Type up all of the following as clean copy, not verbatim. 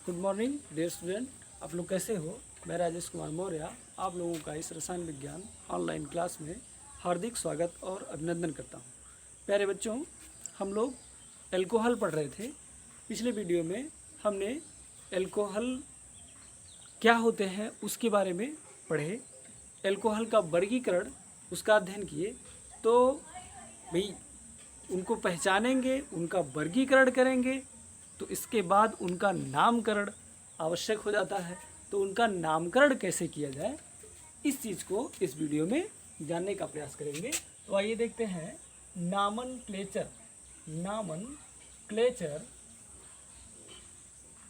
Good morning dear student, आप लोग कैसे हो। मैं राजेश कुमार मौर्य आप लोगों का इस रसायन विज्ञान ऑनलाइन क्लास में हार्दिक स्वागत और अभिनंदन करता हूं। प्यारे बच्चों, हम लोग एल्कोहल पढ़ रहे थे। पिछले वीडियो में हमने एल्कोहल क्या होते हैं उसके बारे में पढ़े, एल्कोहल का वर्गीकरण उसका अध्ययन किए। तो भाई उनको पहचानेंगे, उनका वर्गीकरण करेंगे, तो इसके बाद उनका नामकरण आवश्यक हो जाता है। तो उनका नामकरण कैसे किया जाए, इस चीज़ को इस वीडियो में जानने का प्रयास करेंगे। तो आइए देखते हैं नामनक्लेचर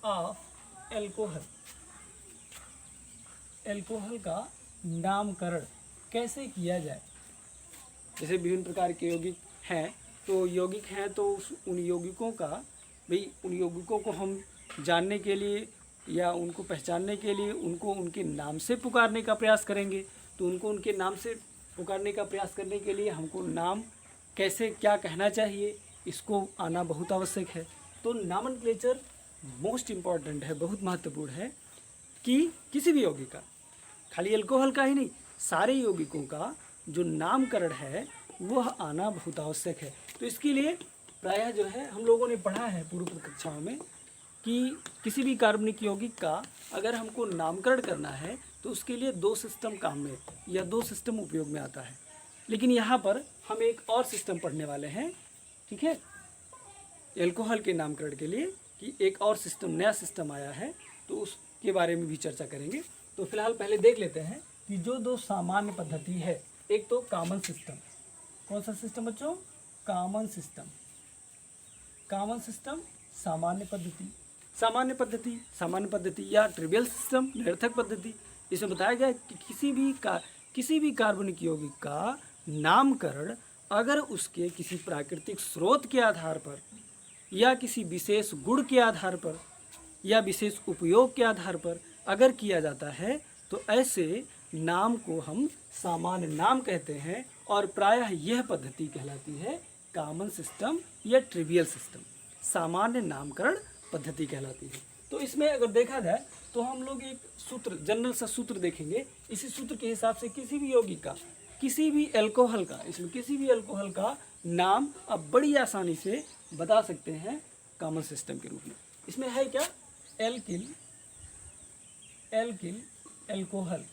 ऑफ एल्कोहल। एल्कोहल का नामकरण कैसे किया जाए। जैसे विभिन्न प्रकार के यौगिक हैं, तो यौगिक हैं तो उन यौगिकों का उन यौगिकों को हम जानने के लिए या उनको पहचानने के लिए उनको उनके नाम से पुकारने का प्रयास करेंगे। तो उनको उनके नाम से पुकारने का प्रयास करने के लिए हमको नाम कैसे क्या कहना चाहिए, इसको आना बहुत आवश्यक है। तो नामनक्लेचर मोस्ट इम्पॉर्टेंट है, बहुत महत्वपूर्ण है कि किसी भी यौगिक का, खाली अल्कोहल का ही नहीं, सारे यौगिकों का जो नामकरण है वह आना बहुत आवश्यक है। तो इसके लिए प्रायः जो है हम लोगों ने पढ़ा है पूर्व कक्षाओं में कि किसी भी कार्बनिक यौगिक का अगर हमको नामकरण करना है तो उसके लिए दो सिस्टम काम में या दो सिस्टम उपयोग में आता है। लेकिन यहाँ पर हम एक और सिस्टम पढ़ने वाले हैं, ठीक है, एल्कोहल के नामकरण के लिए कि एक और सिस्टम, नया सिस्टम आया है, तो उसके बारे में भी चर्चा करेंगे। तो फिलहाल पहले देख लेते हैं कि जो दो सामान्य पद्धति है, एक तो कॉमन सिस्टम। कौन सा सिस्टम बच्चों? Common system. कॉमन सिस्टम सामान्य पद्धति, सामान्य पद्धति या ट्रिवियल सिस्टम, निरर्थक पद्धति। इसमें बताया गया है कि किसी भी कार्बनिक यौगिक का नामकरण अगर उसके किसी प्राकृतिक स्रोत के आधार पर या किसी विशेष गुण के आधार पर या विशेष उपयोग के आधार पर अगर किया जाता है तो ऐसे नाम को हम सामान्य नाम कहते हैं, और प्रायः यह पद्धति कहलाती है कॉमन सिस्टम या ट्रिवियल सिस्टम, सामान्य नामकरण पद्धति कहलाती है। तो इसमें अगर देखा जाए तो हम लोग एक सूत्र, जनरल सा सूत्र देखेंगे। इसी सूत्र के हिसाब से किसी भी यौगिक का, किसी भी एल्कोहल का, इसमें किसी भी एल्कोहल का नाम अब बड़ी आसानी से बता सकते हैं कॉमन सिस्टम के रूप में। इसमें है क्या? एल्किल, एल्कोहल,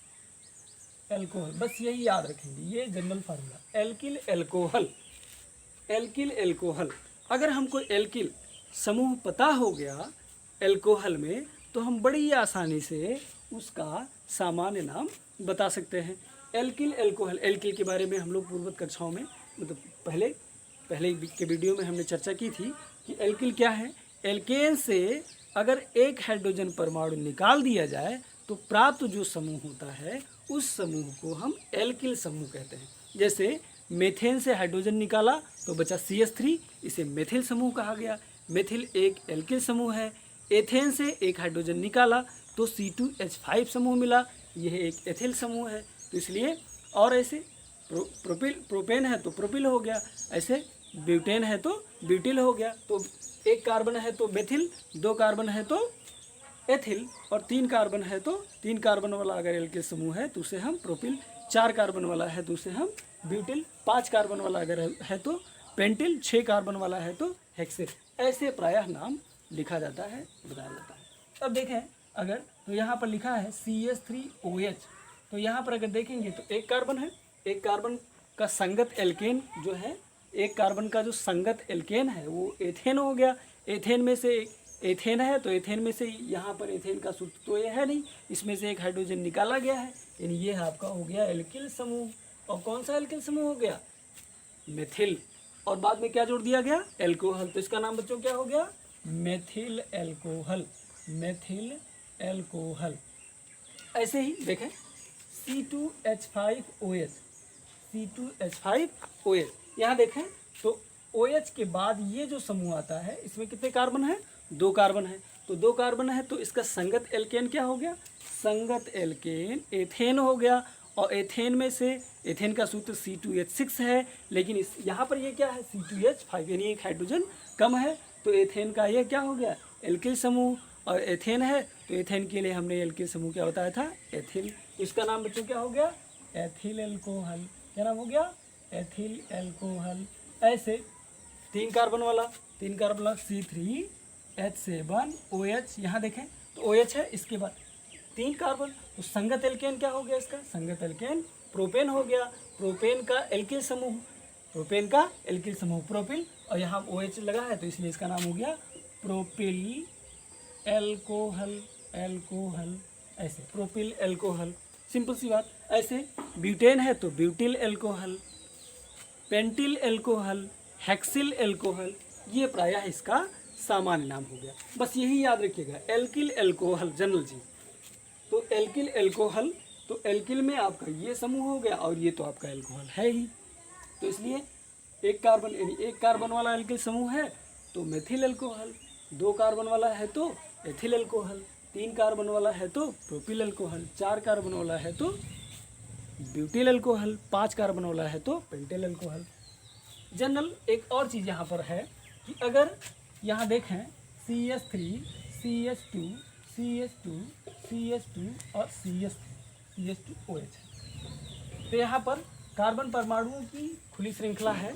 बस यही याद रखेंगे, ये जनरल फार्मूला, एल्किल एल्कोहल। अगर हमको एल्किल समूह पता हो गया एल्कोहल में तो हम बड़ी आसानी से उसका सामान्य नाम बता सकते हैं। एल्किल एल्कोहल, एल्किल के बारे में हम लोग पूर्वत कक्षाओं में, मतलब पहले के वीडियो में हमने चर्चा की थी कि एल्किल क्या है। एल्केन से अगर एक हाइड्रोजन परमाणु निकाल दिया जाए तो प्राप्त जो समूह होता है उस समूह को हम एल्किल समूह कहते हैं। जैसे मेथेन से हाइड्रोजन निकाला तो बचा CH3, इसे मेथिल समूह कहा गया। मेथिल एक एल्किल समूह है। एथेन से एक हाइड्रोजन निकाला तो C2H5 समूह मिला, यह एक एथिल समूह है। तो इसलिए, और ऐसे प्रोपेन है तो प्रोपिल हो गया, ऐसे ब्यूटेन है तो ब्यूटिल हो गया। तो एक कार्बन है तो मेथिल, दो कार्बन है तो एथिल, और तीन कार्बन है तो, तीन कार्बन वाला अगर एल्किल समूह है तो उसे हम प्रोपिल, चार कार्बन वाला है तो उसे हम ब्यूटिल, पाँच कार्बन वाला अगर है तो पेंटिल, छः कार्बन वाला है तो हेक्सेन। ऐसे प्रायः नाम लिखा जाता है, बताया जाता है। अब देखें अगर, तो यहाँ पर लिखा है CH3OH, तो यहाँ पर अगर देखेंगे तो एक कार्बन है, एक कार्बन का संगत एल्केन जो है, एक कार्बन का जो संगत एल्केन है वो एथेन हो गया। एथेन में से एथेन है तो एथेन में से यहाँ पर एथेन का सूत्र तो ये है नहीं, इसमें से एक हाइड्रोजन निकाला गया है, यानी ये आपका हो गया एल्किल समूह। और कौन सा एल्किल समूह हो गया? मेथिल। और बाद में क्या जोड़ दिया गया? एल्कोहल। तो इसका नाम बच्चों क्या हो गया? Methyl alcohol, methyl alcohol. ऐसे ही देखें C2H5OH, C2H5OH, यहाँ देखें तो OH के बाद ये जो समूह आता है इसमें कितने कार्बन है? दो कार्बन है। तो दो कार्बन है तो इसका संगत एल्केन क्या हो गया? संगत एल्केन एथेन हो गया। और एथेन में से, एथेन का सूत्र C2H6 है, लेकिन इस यहाँ पर ये क्या है? C2H5, यानी एक हाइड्रोजन कम है, तो एथेन का ये क्या हो गया? एल्किल समूह। और एथेन है तो एथेन के लिए हमने एल्किल समूह क्या बताया था, एथिल। तो इसका नाम बच्चों क्या हो गया, एथिल एल्कोहल। क्या नाम हो गया, एथिल एल्कोहल। ऐसे 3 कार्बन वाला C3H7OH, यहाँ देखें तो OH है, इसके बाद 3 कार्बन, तो संगत एल्केन क्या हो गया इसका, संगत एल्केन प्रोपेन हो गया। प्रोपेन का एल्किल समूह, प्रोपिल, और यहाँ OH लगा है तो इसलिए इसका नाम हो गया प्रोपिल एल्कोहल। ऐसे प्रोपिल एल्कोहल, सिंपल सी बात। ऐसे ब्यूटेन है तो butyl alcohol, pentyl alcohol, hexyl alcohol, ये प्रायः इसका सामान्य नाम हो गया। बस यही याद रखिएगा, एल्किल एल्कोहल जनरल जी। तो एल्किल एल्कोहल, तो एल्किल में आपका ये समूह हो गया और ये तो आपका एल्कोहल है ही, तो इसलिए 1 कार्बन यानी 1 कार्बन वाला एल्किल समूह है तो मेथिल एल्कोहल, 2 कार्बन वाला है तो एथिल एल्कोहल, 3 कार्बन वाला है तो प्रोपिल एल्कोहल, 4 कार्बन वाला है तो ब्यूटिल एल्कोहल, 5 कार्बन वाला है तो पेंटिल एल्कोहल। जनरल एक और चीज़ यहाँ पर है कि अगर यहाँ देखें CH3, CH2, CH2, CH2 और CH2OH, तो यहाँ पर कार्बन परमाणुओं की खुली श्रृंखला है।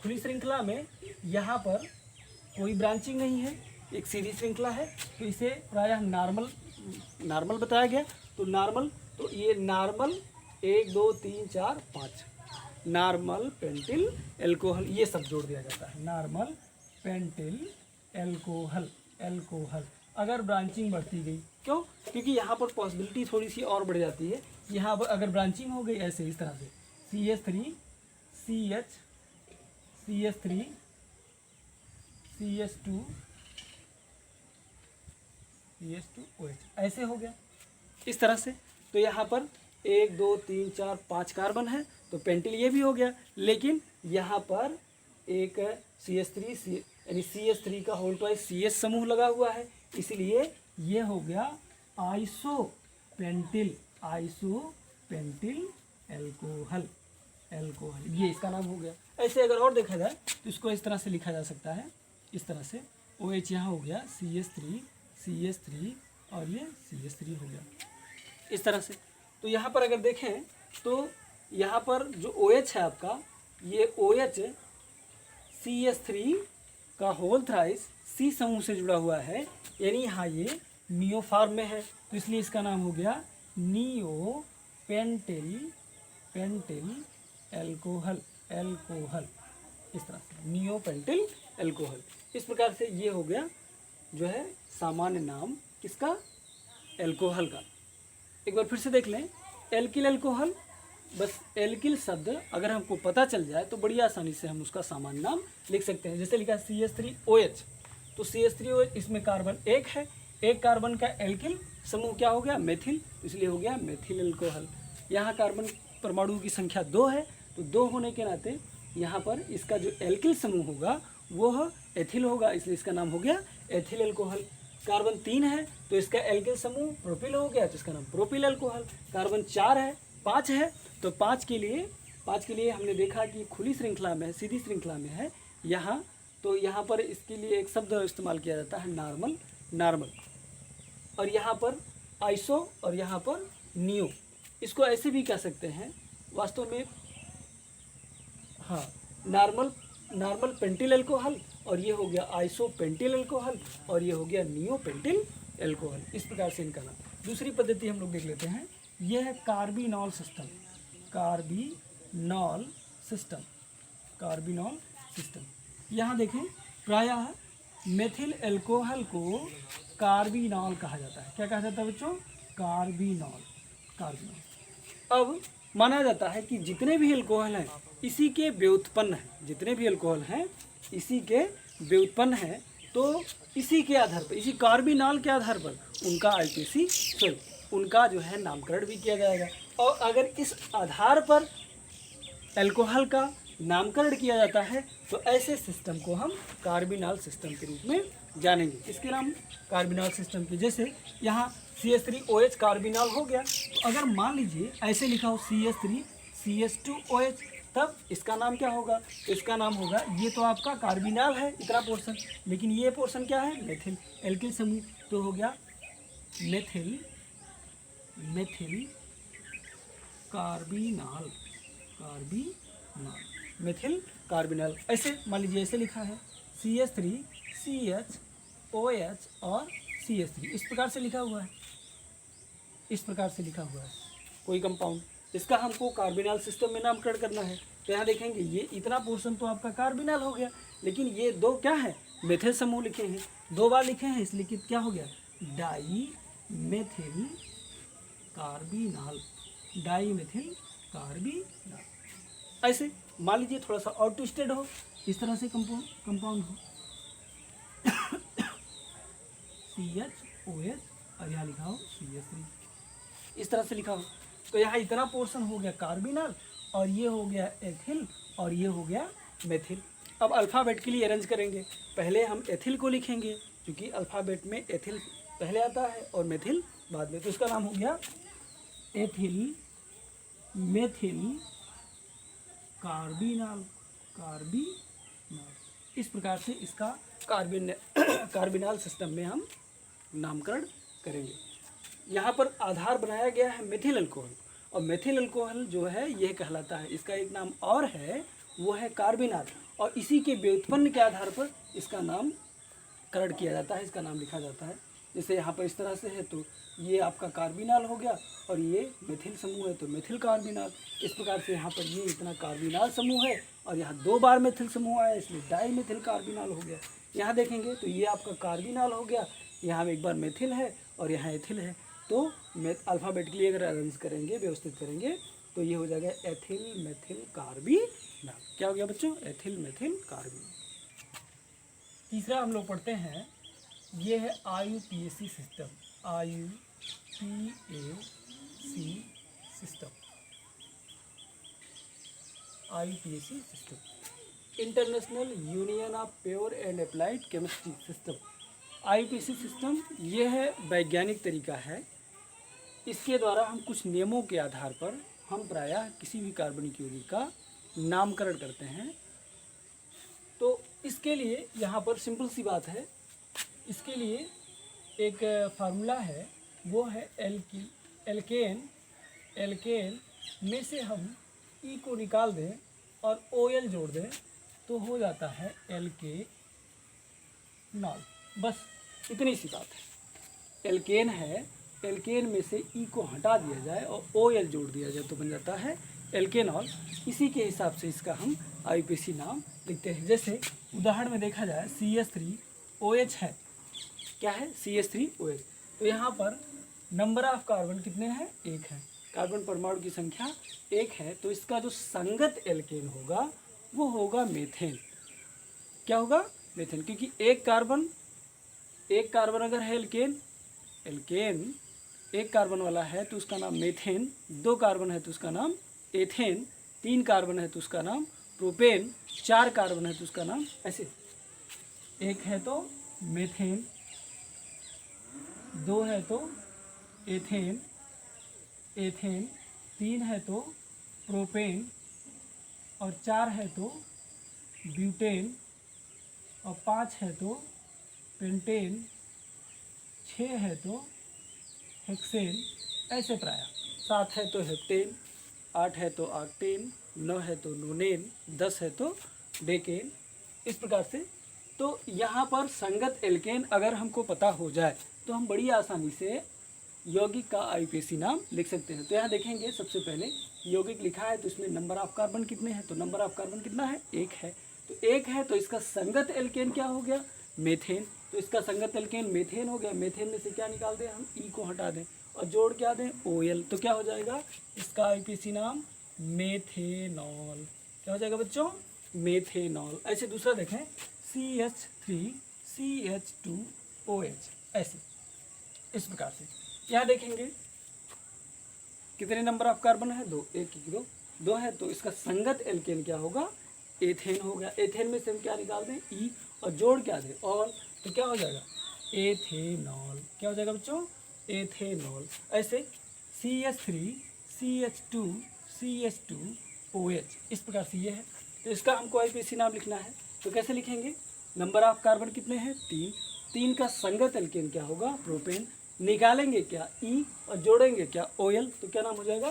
खुली श्रृंखला में यहाँ पर कोई ब्रांचिंग नहीं है, एक सीधी श्रृंखला है, तो इसे प्रायः नॉर्मल बताया गया। तो नॉर्मल, तो ये नॉर्मल 1 2 3 4 5 नॉर्मल पेंटिल एल्कोहल, ये सब जोड़ दिया जाता है, नॉर्मल पेंटिल एल्कोहल। अगर ब्रांचिंग बढ़ती गई, क्यों, क्योंकि यहाँ पर पॉसिबिलिटी थोड़ी सी और बढ़ जाती है। यहाँ पर अगर ब्रांचिंग हो गई ऐसे इस तरह से CH3 CH CH3 CH2 CH2OH, ऐसे हो गया इस तरह से। तो यहाँ पर 1 2 3 4 5 कार्बन है तो पेंटिल ये भी हो गया, लेकिन यहाँ पर एक CH3 यानी CH3 का होल ट्वाइस CH समूह लगा हुआ है, इसलिए ये हो गया आइसोपेंटिल एल्कोहल, ये इसका नाम हो गया। ऐसे अगर और देखा जाए तो इसको इस तरह से लिखा जा सकता है, इस तरह से OH यहाँ हो गया CH3 और ये CH3 हो गया इस तरह से। तो यहाँ पर अगर देखें तो यहाँ पर जो OH है आपका, ये OH CH3 का होल थ्राइस C समूह से जुड़ा हुआ है, यानी यहाँ ये नियो फॉर्म में है, तो इसलिए इसका नाम हो गया नियो पेंटिल एल्कोहल, इस तरह से नियो पेंटिल एल्कोहल। इस प्रकार से ये हो गया जो है सामान्य नाम किसका, एल्कोहल का। एक बार फिर से देख लें, एल्किल एल्कोहल, बस एल्किल शब्द अगर हमको पता चल जाए तो बड़ी आसानी से हम उसका सामान्य नाम लिख सकते हैं। जैसे लिखा CH3OH, तो CH3OH इसमें कार्बन 1 है, 1 कार्बन का एल्किल समूह क्या हो गया, मेथिल, इसलिए हो गया मेथिल एल्कोहल। यहाँ कार्बन परमाणु की संख्या 2 है, तो 2 होने के नाते यहाँ पर इसका जो एल्किल समूह होगा वो एथिल होगा, इसलिए इसका नाम हो गया एथिल एल्कोहल। कार्बन 3 है तो इसका एल्किल समूह प्रोपिल हो गया, तो इसका नाम प्रोपिल एल्कोहल। कार्बन 4 है, 5 है, तो 5 के लिए हमने देखा कि खुली श्रृंखला में, सीधी श्रृंखला में है यहाँ, तो यहाँ पर इसके लिए एक शब्द इस्तेमाल किया जाता है नॉर्मल, और यहाँ पर आइसो और यहाँ पर नियो। इसको ऐसे भी कह सकते हैं वास्तव में, हाँ, नॉर्मल पेंटिल एल्कोहल, और ये हो गया आइसो पेंटिल एल्कोहल, और ये हो गया नियो पेंटिल एल्कोहल। इस प्रकार से इनका नाम। दूसरी पद्धति हम लोग देख लेते हैं, यह है कार्बिनॉल सिस्टम। यहाँ देखें प्रायः मेथिल एल्कोहल को कार्बिनॉल कहा जाता है। क्या कहा जाता है बच्चों, कार्बिनॉल। अब माना जाता है कि जितने भी एल्कोहल हैं इसी के व्युत्पन्न हैं, तो इसी के आधार पर, इसी कार्बिनॉल के आधार पर उनका उनका जो है नामकरण भी किया जाएगा। और अगर इस आधार पर एल्कोहल का नामकरण किया जाता है तो ऐसे सिस्टम को हम कार्बिनॉल सिस्टम के रूप में जानेंगे। इसके नाम कार्बिनॉल सिस्टम के, जैसे यहाँ CH3OH कार्बिनॉल हो गया, तो अगर मान लीजिए ऐसे लिखा हो CH3 CH2OH, तब इसका नाम क्या होगा, तो इसका नाम होगा, ये तो आपका कार्बिनॉल है इतना पोर्शन, लेकिन ये पोर्शन क्या है, मेथिल एल्किल समूह, तो हो गया मेथिल कार्बिनॉल, मेथिल कार्बिनॉल। ऐसे मान लीजिए ऐसे लिखा है CH3 CHOH और CH3, इस प्रकार से लिखा हुआ है, इस प्रकार से लिखा हुआ है कोई कंपाउंड। इसका हमको कार्बिनॉल सिस्टम में नामकरण करना है। तो यहाँ देखेंगे ये इतना पोर्शन तो आपका कार्बिनॉल हो गया, लेकिन ये दो क्या है, मेथिल समूह लिखे हैं, 2 बार लिखे हैं, इसलिए कि क्या हो गया, डाई मेथिल कार्बिनॉल, ऐसे मान लीजिए थोड़ा सा और ट्विस्टेड हो, इस तरह से कंपाउंड हो CHOH और यहाँ लिखा हो CH3, इस तरह से लिखा हो। तो यहाँ इतना पोर्शन हो गया कार्बिनॉल, और ये हो गया एथिल, और ये हो गया मेथिल। अब अल्फ़ाबेट के लिए अरेंज करेंगे। पहले हम एथिल को लिखेंगे, क्योंकि अल्फ़ाबेट में एथिल पहले आता है और मेथिल बाद में। तो इसका नाम हो गया एथिल मेथिल कार्बिनॉल, इस प्रकार से इसका कार्बिनॉल सिस्टम में हम नामकरण करेंगे। यहाँ पर आधार बनाया गया है मेथिल अल्कोहल, और मेथिल अल्कोहल जो है यह कहलाता है, इसका एक नाम और है, वो है कार्बिनॉल, और इसी के व्युत्पन्न के आधार पर इसका नामकरण किया जाता है, इसका नाम लिखा जाता है। जैसे यहाँ पर इस तरह से है, तो ये आपका कार्बिनॉल हो गया, और ये मेथिल समूह है तो मेथिल कार्बिनॉल। इस प्रकार से यहाँ पर ये इतना कार्बिनॉल समूह है, और यहाँ 2 बार मेथिल समूह आया, इसलिए डाई मेथिल कार्बिनॉल हो गया। यहाँ देखेंगे तो ये आपका कार्बिनॉल हो गया, यहाँ एक बार मेथिल है और यहाँ एथिल है। तो अल्फ़ाबेटिकली अगर अरेंज करेंगे, व्यवस्थित करेंगे, तो ये हो जाएगा एथिल मेथिल कार्बिनॉल। क्या हो गया बच्चों, एथिल मेथिल कार्बिनॉल। तीसरा हम लोग पढ़ते हैं, ये है IUPAC system, IUPAC system, international union of pure and applied chemistry system. IUPAC system ये है वैज्ञानिक तरीका है, इसके द्वारा हम कुछ नियमों के आधार पर हम प्रायः किसी भी कार्बनिक यौगिक का नामकरण करते हैं। तो इसके लिए यहाँ पर सिंपल सी बात है, इसके लिए एक फार्मूला है, वो है एल्केन में से हम E को निकाल दें और OL जोड़ दें, तो हो जाता है एल्केनॉल। बस इतनी सी बात है। एल्केन है, एल्केन में से E को हटा दिया जाए और OL जोड़ दिया जाए तो बन जाता है एल्केनॉल। इसी के हिसाब से इसका हम IUPAC नाम लिखते हैं। जैसे उदाहरण में देखा जाए CH3OH है, क्या है, CH3OH। तो यहाँ पर नंबर ऑफ कार्बन कितने हैं, 1 है, कार्बन परमाणु की संख्या 1 है। तो इसका जो संगत एल्केन होगा वो होगा मेथेन। क्या होगा, मेथेन, क्योंकि एक कार्बन अगर है एल्केन एक कार्बन वाला है तो उसका नाम मेथेन, 2 कार्बन है तो उसका नाम एथेन, 3 कार्बन है तो उसका नाम प्रोपेन, 4 कार्बन है तो उसका नाम ऐसे, 1 है तो मेथेन, 2 है तो एथेन, 3 है तो प्रोपेन, और 4 है तो ब्यूटेन, और 5 है तो पेंटेन, 6 है तो हेक्सेन, ऐसे प्रायः 7 है तो हेप्टेन, 8 है तो ऑक्टेन, 9 है तो नोनेन, 10 है तो डेकेन, इस प्रकार से। तो यहाँ पर संगत एल्केन अगर हमको पता हो जाए तो हम बड़ी आसानी से यौगिक का IUPAC नाम लिख सकते हैं। तो यहाँ देखेंगे सबसे पहले यौगिक लिखा है तो इसमें नंबर ऑफ कार्बन कितने हैं, तो नंबर ऑफ कार्बन कितना है, 1 है। तो 1 है तो इसका संगत एल्केन क्या हो गया, मेथेन। तो इसका संगत एल्केन मेथेन हो गया। मेथेन में से क्या निकाल दें हम, E को हटा दें और जोड़ क्या दें, OL। तो क्या हो जाएगा इसका IUPAC नाम, मेथेनॉल। क्या हो जाएगा बच्चों, मेथेनॉल। ऐसे दूसरा देखें CH3CH2OH, ऐसे इस प्रकार से। यहाँ देखेंगे कितने नंबर ऑफ कार्बन है, 2, 1 2 2 है। तो इसका संगत एल्केन क्या होगा, एथेन हो गया। एथेन में से हम क्या निकाल दें, E, और जोड़ क्या दें, ऑल। तो क्या हो जाएगा, एथेनॉल। क्या हो जाएगा बच्चों, एथेनॉल। ऐसे CH3CH2CH2OH, इस प्रकार से ये है। तो इसका हमको IUPAC नाम लिखना है। तो कैसे लिखेंगे, नंबर ऑफ कार्बन कितने हैं, 3, 3 का संगत एल्केन क्या होगा, प्रोपेन। निकालेंगे क्या, ई, और जोड़ेंगे क्या, OL, तो क्या नाम हो जाएगा,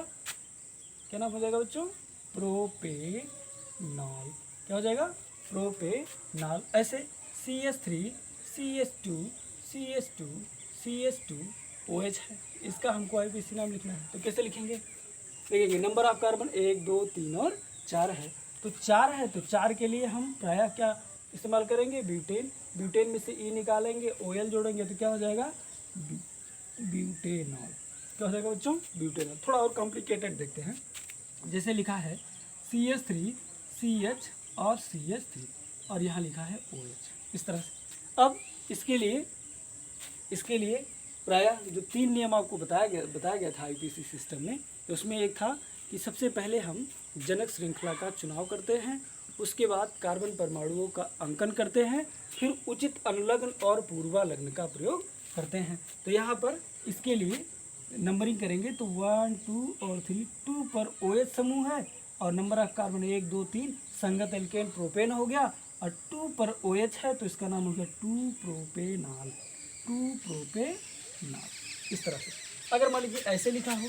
क्या नाम हो जाएगा बच्चों, प्रोपेनॉल। क्या हो जाएगा, प्रोपेनॉल। ऐसे CH3 CH2 CH2 CH2 OH है, इसका हमको IUPAC नाम लिखना है। तो कैसे लिखेंगे, देखेंगे नंबर ऑफ कार्बन 1 2 3 और 4 है। तो 4 है, तो 4 के लिए हम प्रायः क्या इस्तेमाल करेंगे, ब्यूटेन। ब्यूटेन में से ई निकालेंगे, OL जोड़ेंगे, तो क्या हो जाएगा, ब्यूटेनॉल। क्या हो जाएगा बच्चों, ब्यूटेनॉल। थोड़ा और कॉम्प्लिकेटेड देखते हैं। जैसे लिखा है CH3 CH और CH3, और यहाँ लिखा है OH, इस तरह से। अब इसके लिए प्रायः जो 3 नियम आपको बताया गया था IUPAC सिस्टम में, तो उसमें एक था कि सबसे पहले हम जनक श्रृंखला का चुनाव करते हैं, उसके बाद कार्बन परमाणुओं का अंकन करते हैं, फिर उचित अनुलग्न और पूर्वालग्न का प्रयोग करते हैं। तो यहाँ पर इसके लिए नंबरिंग करेंगे तो 1 2 और 3, 2 पर OH समूह है, और नंबर ऑफ कार्बन 1 2 3 संगत एल्केन प्रोपेन हो गया, और 2 पर OH है तो इसका नाम हो गया 2 प्रोपेनॉल, 2 प्रोपेनॉल। इस तरह से अगर मान लीजिए ऐसे लिखा हो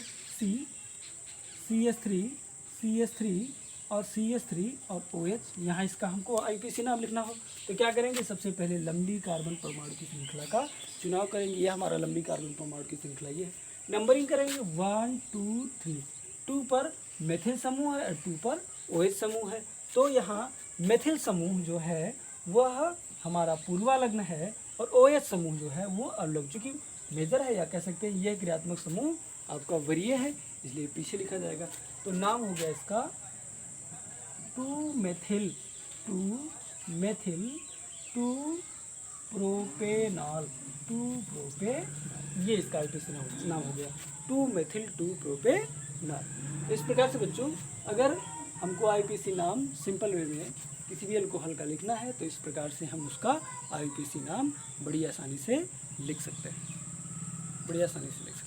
CH3 और CH3 और OH, यहाँ इसका हमको IUPAC नाम लिखना हो, तो क्या करेंगे, सबसे पहले लंबी कार्बन परमाणु की श्रृंखला का चुनाव करेंगे। यह हमारा लंबी कार्बन परमाणु की श्रृंखला ये है। नंबरिंग करेंगे 1 2 3, 2 पर मेथिल समूह है और 2 पर OH समूह है। तो यहाँ मेथिल समूह जो है वह हमारा पूर्वालग्न है, और OH समूह जो है वो अवलग्न, चूँकि मेजर है या कह सकते हैं यह क्रियात्मक समूह आपका वरीय है, इसलिए पीछे लिखा जाएगा। तो नाम हो गया इसका 2 मेथिल 2 प्रोपेनॉल, 2 प्रोपेनॉल, ये इसका IUPAC नाम हो गया 2 मेथिल 2 प्रोपेनॉल। इस प्रकार से बच्चों अगर हमको IUPAC नाम सिंपल वे में किसी भी अल्कोहल का लिखना है तो इस प्रकार से हम उसका IUPAC नाम बड़ी आसानी से लिख सकते हैं, बड़ी आसानी से लिख सकते हैं।